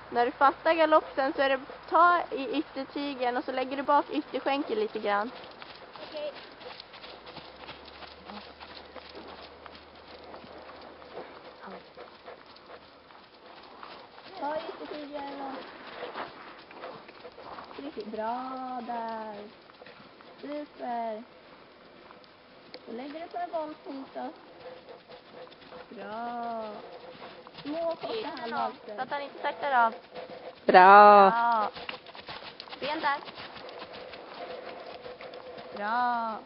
När du fattar galoppen så är det ta i yttertygen och så lägger du bak ytterskänken lite grann. Okej. Ta i yttertygen och tryck. Bra där. Super. Så lägger du på en volt hitåt. Bra. Små korta handhalser. Så att han inte saktar av. Bra. Bra. Ben där. Bra.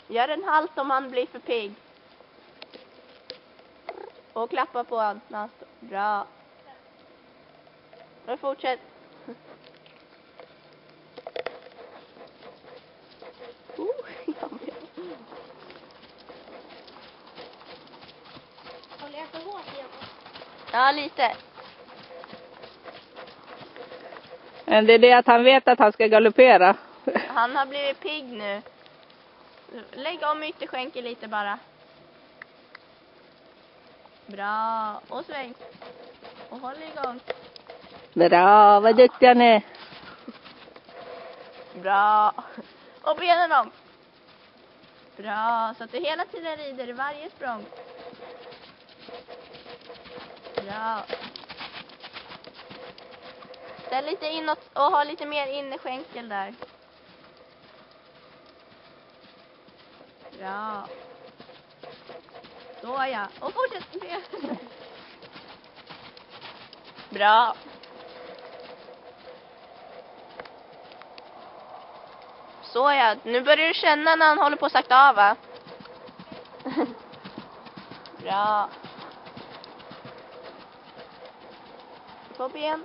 Gör en halt om han blir för pigg. Och klappa på honom. Bra. Och fortsätt. Håller jag för hårt igen? Ja, lite. Men det är det att han vet att han ska galoppera. Han har blivit pigg nu. Lägg om ytterskänken lite bara. Bra. Och sväng. Och håll igång. Bra, vad duktig han är. Bra. Och benen om. Bra. Så att du hela tiden rider i varje språng. Bra. Ställ lite inåt och ha lite mer innerskänkel där. Bra. Så ja. Och fortsätt. Bra. Så ja. Nu börjar du känna när han håller på att sakta av, va? Bra. På ben.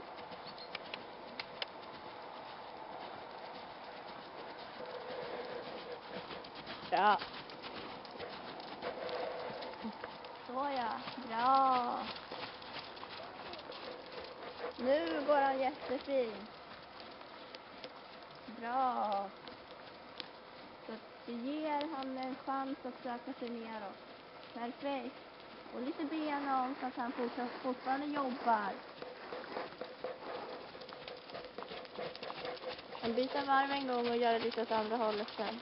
Bra. Så ja. Bra. Nu går han jättefint. Bra. Så att du ger han en chans att söka sig neråt. Perfekt. Och lite ben om så att han fortfarande jobbar. Han byter varv en gång och gör det lite åt andra hållet sen.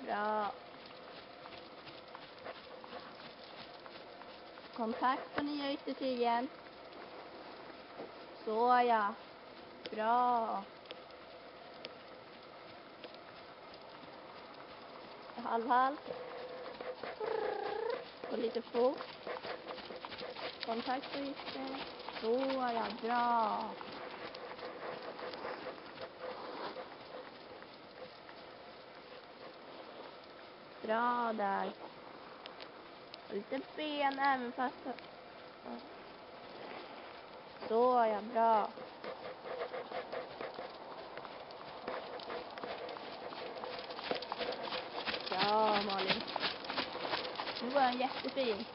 Bra. Kontakt på nya yttertygen. Så ja. Bra. Halvhalt. Och lite fot. Kontakt på ytter. Så ja. Bra. Bra där. Och lite ben även fast... Så ja, bra. Bra Malin. Nu går han jättefint.